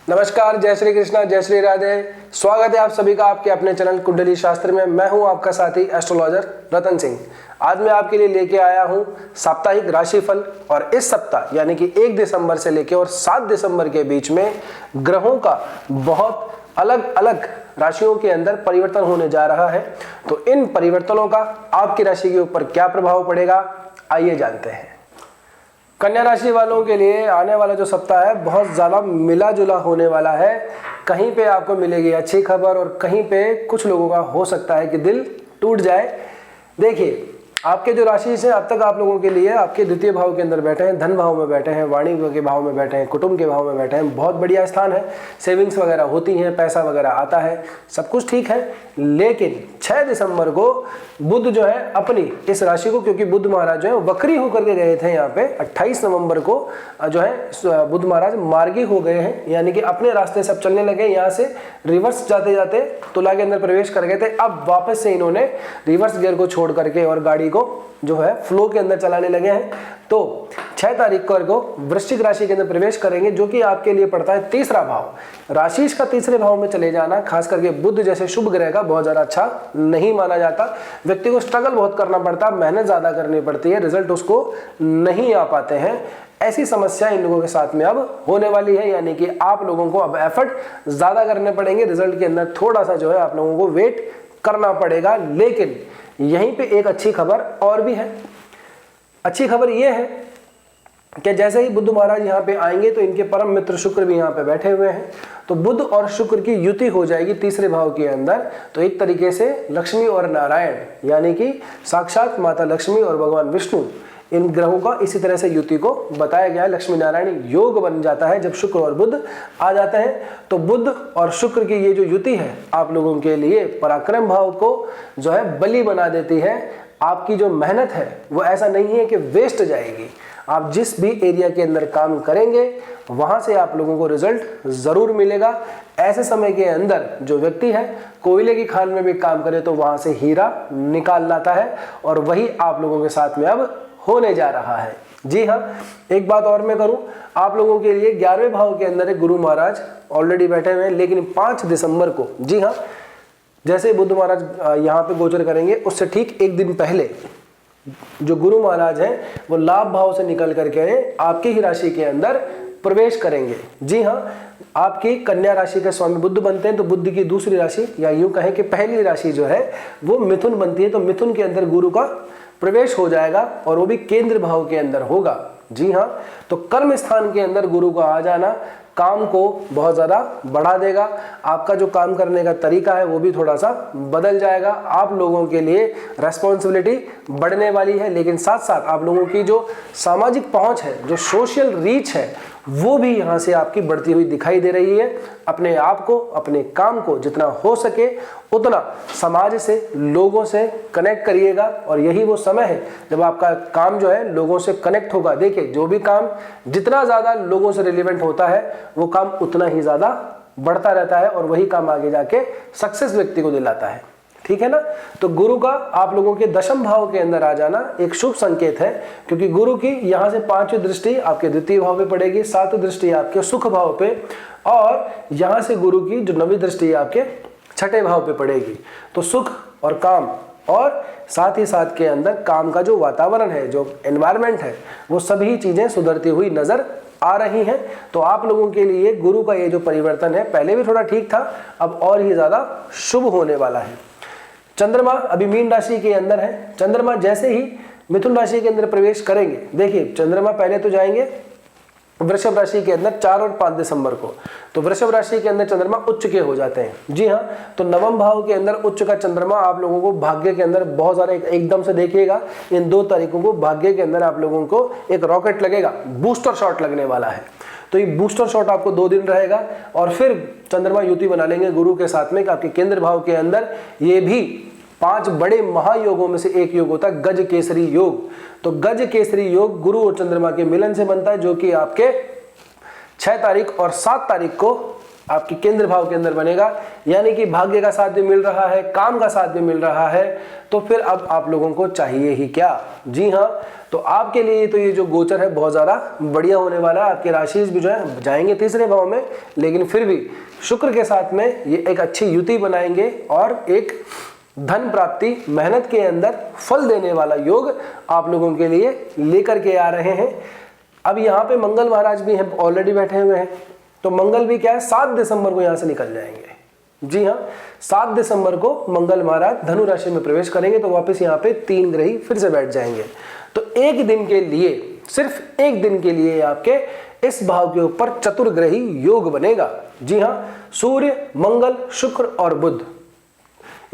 नमस्कार, जय श्री कृष्णा, जय श्री राधे। स्वागत है आप सभी का आपके अपने चैनल कुंडली शास्त्र में। मैं हूं आपका साथी एस्ट्रोलॉजर रतन सिंह। आज मैं आपके लिए लेके आया हूं साप्ताहिक राशिफल। और इस सप्ताह यानी कि 1 दिसंबर से लेके और 7 दिसंबर के बीच में ग्रहों का बहुत अलग अलग राशियों के अंदर परिवर्तन होने जा रहा है। तो इन परिवर्तनों का आपकी राशि के ऊपर क्या प्रभाव पड़ेगा, आइए जानते हैं। कन्या राशि वालों के लिए आने वाला जो सप्ताह है बहुत ज़्यादा मिला जुला होने वाला है। कहीं पे आपको मिलेगी अच्छी खबर और कहीं पे कुछ लोगों का हो सकता है कि दिल टूट जाए। देखिए, आपके जो राशि से अब तक आप लोगों के लिए आपके द्वितीय भाव के अंदर बैठे हैं, धन भाव में बैठे हैं, वाणी के भाव में बैठे हैं, कुटुंब के भाव में बैठे हैं, बहुत बढ़िया स्थान है। सेविंग्स वगैरह होती हैं, पैसा वगैरह आता है, सब कुछ ठीक है। लेकिन 6 दिसंबर को बुध जो है अपनी इस राशि को, क्योंकि बुध महाराज जो है वक्री होकर के गए थे यहाँ पे 28 नवंबर को जो है बुध महाराज मार्गी हो गए हैं, यानी कि अपने रास्ते सब चलने लगे। यहाँ से रिवर्स जाते जाते तुला के अंदर प्रवेश कर गए थे। अब वापस से इन्होंने रिवर्स गियर को छोड़ करके और गाड़ी को जो है फ्लो के अंदर चलाने लगे हैं। तो 6 तारीख को वृश्चिक राशि के अंदर प्रवेश करेंगे, जो कि आपके लिए पड़ता है तीसरा भाव। राशि का तीसरे भाव में चले जाना, खास करके बुध जैसे शुभ ग्रह का, बहुत ज्यादा अच्छा नहीं माना जाता। व्यक्ति को स्ट्रगल बहुत करना पड़ता है, मेहनत ज्यादा करनी पड़ती है, रिजल्ट उसको नहीं आ पाते हैं। ऐसी समस्या इन लोगों के साथ में अब होने वाली है, यानी कि आप लोगों को अब एफर्ट ज्यादा करने पड़ेंगे। रिजल्ट के अंदर थोड़ा सा जो है आप लोगों को वेट करना पड़ेगा। लेकिन यहीं पे एक अच्छी खबर और भी है। अच्छी खबर यह है कि जैसे ही बुध महाराज यहाँ पे आएंगे तो इनके परम मित्र शुक्र भी यहाँ पे बैठे हुए हैं। तो बुध और शुक्र की युति हो जाएगी तीसरे भाव के अंदर। तो एक तरीके से लक्ष्मी और नारायण, यानी कि साक्षात माता लक्ष्मी और भगवान विष्णु, इन ग्रहों का इसी तरह से युति को बताया गया है। लक्ष्मी नारायण योग बन जाता है जब शुक्र और बुध आ जाते हैं। तो बुध और शुक्र की ये जो युति है आप लोगों के लिए पराक्रम भाव को जो है बलि बना देती है। आपकी जो मेहनत है वो ऐसा नहीं है कि वेस्ट जाएगी। आप जिस भी एरिया के अंदर काम करेंगे वहां से आप लोगों को रिजल्ट जरूर मिलेगा। ऐसे समय के अंदर जो व्यक्ति है कोयले की खान में भी काम करे तो वहां से हीरा निकाल लाता है, और वही आप लोगों के साथ में अब होने जा रहा है। जी हाँ, एक बात और मैं करूं, आप लोगों के लिए 11वें भाव के अंदर एक गुरु महाराज ऑलरेडी बैठे हुए हैं। लेकिन 5 दिसंबर को, जी हाँ, जैसे बुध महाराज यहाँ पे गोचर करेंगे उससे ठीक एक दिन पहले जो गुरु महाराज हैं वो लाभ भाव से निकल करके आपकी ही राशि के अंदर प्रवेश करेंगे। जी हाँ, आपकी कन्या राशि के स्वामी बुध बनते हैं, तो बुध की दूसरी राशि या यूं कहें कि पहली राशि जो है वो मिथुन बनती है। तो मिथुन के अंदर गुरु का प्रवेश हो जाएगा और वो भी केंद्र भाव के अंदर होगा। जी हाँ, तो कर्म स्थान के अंदर गुरु का आ जाना काम को बहुत ज़्यादा बढ़ा देगा। आपका जो काम करने का तरीका है वो भी थोड़ा सा बदल जाएगा। आप लोगों के लिए रेस्पॉन्सिबिलिटी बढ़ने वाली है, लेकिन साथ साथ आप लोगों की जो सामाजिक पहुंच है, जो सोशल रीच है, वो भी यहाँ से आपकी बढ़ती हुई दिखाई दे रही है। अपने आप को, अपने काम को जितना हो सके उतना समाज से, लोगों से कनेक्ट करिएगा। और यही वो समय है जब आपका काम जो है लोगों से कनेक्ट होगा। देखिए, जो भी काम जितना ज़्यादा लोगों से रिलेवेंट होता है वो काम उतना ही ज़्यादा बढ़ता रहता है, और वही काम आगे जाके सक्सेस व्यक्ति को दिलाता है। ठीक है ना। तो गुरु का आप लोगों के दशम भाव के अंदर आ जाना एक शुभ संकेत है, क्योंकि गुरु की यहाँ से 5वीं दृष्टि आपके द्वितीय भाव पे पड़ेगी, 7वीं दृष्टि आपके सुख भाव पे, और यहाँ से गुरु की जो 9वीं दृष्टि आपके 6ठे भाव पे पड़ेगी। तो सुख और काम, और साथ ही साथ के अंदर काम का जो वातावरण है, जो एनवायरमेंट है, वो सभी चीजें सुधरती हुई नजर आ रही हैं। तो आप लोगों के लिए गुरु का ये जो परिवर्तन है, पहले भी थोड़ा ठीक था, अब और ही ज्यादा शुभ होने वाला है। चंद्रमा अभी मीन राशि के अंदर है। चंद्रमा जैसे ही मिथुन राशि के अंदर प्रवेश करेंगे, देखिए चंद्रमा पहले तो जाएंगे वृषभ राशि के अंदर 4 और 5 दिसंबर को। तो वृषभ राशि के अंदर चंद्रमा उच्च के हो जाते हैं। जी हाँ, तो नवम भाव के अंदर उच्च का चंद्रमा आप लोगों को भाग्य के अंदर बहुत सारे, एकदम से देखिएगा इन 2 तारीखों को भाग्य के अंदर आप लोगों को एक रॉकेट लगेगा, बूस्टर शॉट लगने वाला है। तो ये बूस्टर शॉट आपको 2 दिन रहेगा, और फिर चंद्रमा युति बना लेंगे गुरु के साथ में आपके केंद्र भाव के अंदर। ये भी 5 बड़े महायोगों में से एक योग होता है गज केसरी योग। तो गज केसरी योग गुरु और चंद्रमा के मिलन से बनता है, जो कि आपके 6 तारीख और 7 तारीख को आपके केंद्र भाव के अंदर बनेगा, यानी कि भाग्य का साथ भी मिल रहा है, काम का साथ भी मिल रहा है, तो फिर अब आप लोगों को चाहिए ही क्या। जी हाँ, तो आपके लिए तो ये जो गोचर है बहुत ज़्यादा बढ़िया होने वाला है। आपके राशि भी जो है जाएंगे तीसरे भाव में, लेकिन फिर भी शुक्र के साथ में ये एक अच्छी युति बनाएंगे और एक धन प्राप्ति, मेहनत के अंदर फल देने वाला योग आप लोगों के लिए लेकर के आ रहे हैं। अब यहाँ पे मंगल महाराज भी हैं, ऑलरेडी बैठे हुए हैं, तो मंगल भी क्या है 7 दिसंबर को यहाँ से निकल जाएंगे। जी हाँ, 7 दिसंबर को मंगल महाराज धनु राशि में प्रवेश करेंगे, तो वापस यहाँ पे 3 ग्रही फिर से बैठ जाएंगे। तो एक दिन के लिए, सिर्फ एक दिन के लिए आपके इस भाव के ऊपर चतुर्ग्रही योग बनेगा। जी हाँ, सूर्य, मंगल, शुक्र और बुध,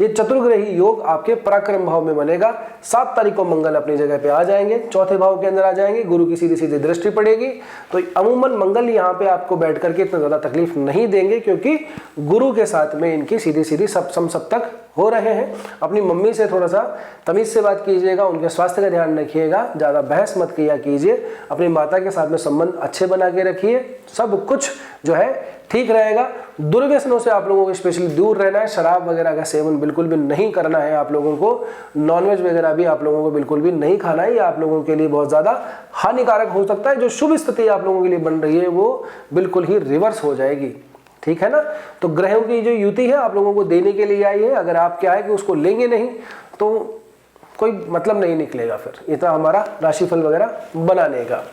ये चतुर्ग्रही योग आपके पराक्रम भाव में बनेगा। 7 तारीख को मंगल अपनी जगह पे आ जाएंगे, चौथे भाव के अंदर आ जाएंगे, गुरु की सीधी सीधी दृष्टि पड़ेगी। तो अमूमन मंगल यहाँ पे आपको बैठ करके इतना ज्यादा तकलीफ नहीं देंगे, क्योंकि गुरु के साथ में इनकी सीधी सीधी सप्तक हो रहे हैं। अपनी मम्मी से थोड़ा सा तमीज से बात कीजिएगा, उनके स्वास्थ्य का ध्यान रखिएगा, ज्यादा बहस मत किया कीजिए, अपनी माता के साथ में संबंध अच्छे बना के रखिए, सब कुछ जो है ठीक रहेगा। दुर्व्यसनों से आप लोगों को स्पेशली दूर रहना है, शराब वगैरह का सेवन बिल्कुल भी नहीं करना है आप लोगों को, नॉनवेज वगैरह भी आप लोगों को बिल्कुल भी नहीं खाना है, ये आप लोगों के लिए बहुत ज्यादा हानिकारक हो सकता है। जो शुभ स्थिति आप लोगों के लिए बन रही है वो बिल्कुल ही रिवर्स हो जाएगी, ठीक है ना। तो ग्रहों की जो युति है आप लोगों को देने के लिए आई है, अगर आप क्या है कि उसको लेंगे नहीं तो कोई मतलब नहीं निकलेगा फिर इतना हमारा राशिफल वगैरह बनाने का।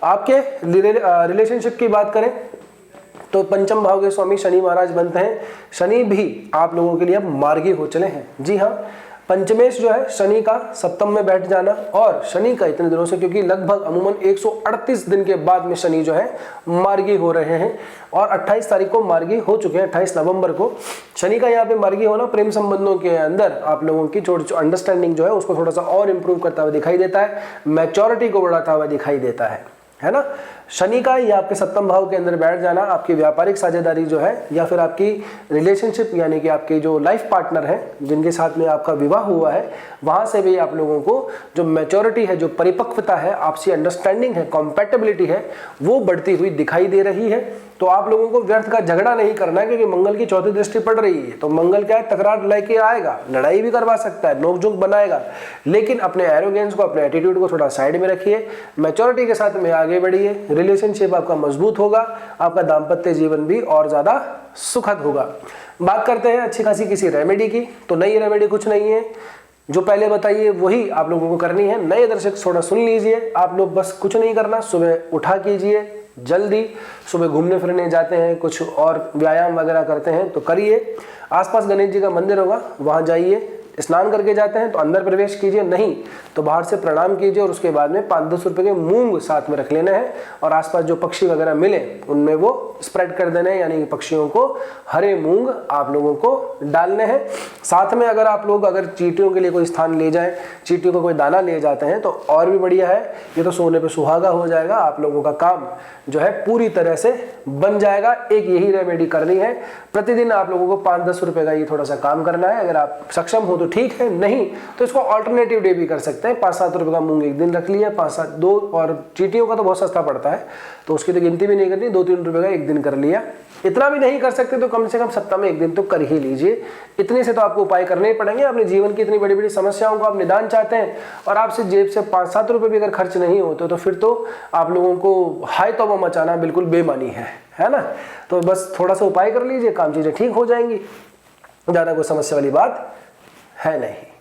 आपके रिलेशनशिप की बात करें तो पंचम भाव के स्वामी शनि महाराज बनते हैं। शनि भी आप लोगों के लिए अब मार्गी हो चले हैं। जी हाँ, पंचमेश जो है शनि का सप्तम में बैठ जाना, और शनि का इतने दिनों से, क्योंकि लगभग अमूमन 138 दिन के बाद में शनि जो है मार्गी हो रहे हैं, और 28 तारीख को मार्गी हो चुके हैं। 28 नवंबर को शनि का यहाँ पे मार्गी होना प्रेम संबंधों के अंदर आप लोगों की छोटी अंडरस्टैंडिंग जो है उसको थोड़ा सा और इंप्रूव करता हुआ दिखाई देता है, मैच्योरिटी को बढ़ाता हुआ दिखाई देता है ना। शनि का ये आपके सप्तम भाव के अंदर बैठ जाना आपकी व्यापारिक साझेदारी जो है, या फिर आपकी रिलेशनशिप, यानी कि आपके जो लाइफ पार्टनर हैं जिनके साथ में आपका विवाह हुआ है, वहां से भी आप लोगों को जो मैच्योरिटी है, जो परिपक्वता है, आपसी अंडरस्टैंडिंग है, कॉम्पैटिबिलिटी है, वो बढ़ती हुई दिखाई दे रही है। तो आप लोगों को व्यर्थ का झगड़ा नहीं करना है, क्योंकि मंगल की चौथी दृष्टि पड़ रही है। तो मंगल क्या है, तकरार लेके आएगा, लड़ाई भी करवा सकता है, नोकझोंक बनाएगा, लेकिन अपने एरोगेंस को, अपने एटीट्यूड को थोड़ा साइड में रखिए, मैच्योरिटी के साथ में आगे बढ़िए, रिलेशनशिप आपका मजबूत होगा, आपका दाम्पत्य जीवन भी और ज्यादा सुखद होगा। बात करते हैं अच्छी खासी किसी रेमेडी की, तो नई रेमेडी कुछ नहीं है, जो पहले बताइए वही आप लोगों को करनी है। नए दर्शक थोड़ा सुन लीजिए, आप लोग बस कुछ नहीं करना, सुबह उठा कीजिए जल्दी, सुबह घूमने फिरने जाते हैं, कुछ और व्यायाम वगैरह करते हैं तो करिए। आसपास गणेश जी का मंदिर होगा, वहां जाइए, स्नान करके जाते हैं तो अंदर प्रवेश कीजिए, नहीं तो बाहर से प्रणाम कीजिए, और उसके बाद में 5-10 रुपए के मूंग साथ में रख लेने हैं, और आसपास जो पक्षी वगैरह मिले उनमें वो स्प्रेड कर देने हैं, यानी कि पक्षियों को हरे मूंग आप लोगों को डालने हैं। साथ में अगर आप लोग अगर चींटियों के लिए कोई स्थान ले जाएं, चींटियों को कोई दाना ले जाते हैं तो और भी बढ़िया है, ये तो सोने पे सुहागा हो जाएगा, आप लोगों का काम जो है पूरी तरह से बन जाएगा। एक यही रेमेडी करनी है, प्रतिदिन आप लोगों को 5-10 रुपए का ये थोड़ा सा काम करना है। अगर आप सक्षम हो तो ठीक है, नहीं तो इसको ऑल्टरनेटिव डे भी कर सकते हैं। 5-7 रुपए का मूंग एक दिन रख लिया, 5-7 2, और चींटियों का तो बहुत सस्ता पड़ता है तो उसकी तो गिनती भी नहीं करनी, 2-3 रुपए का एक दिन कर लिया। इतना भी नहीं कर सकते तो कम से कम सप्ताह में एक दिन तो कर ही लीजिए। इतने से तो आपको उपाय करने ही पड़ेंगे। अपने जीवन की इतनी बड़ी बड़ी समस्याओं को आप निदान चाहते हैं, और आपसे जेब से 5-7 रुपए भी अगर खर्च नहीं होते तो फिर तो आप लोगों को हाय तौबा मचाना बिल्कुल बेमानी है ना। तो बस थोड़ा सा उपाय कर लीजिए, काम चीजें ठीक हो जाएंगी, ज्यादा कोई समस्या वाली बात है नहीं।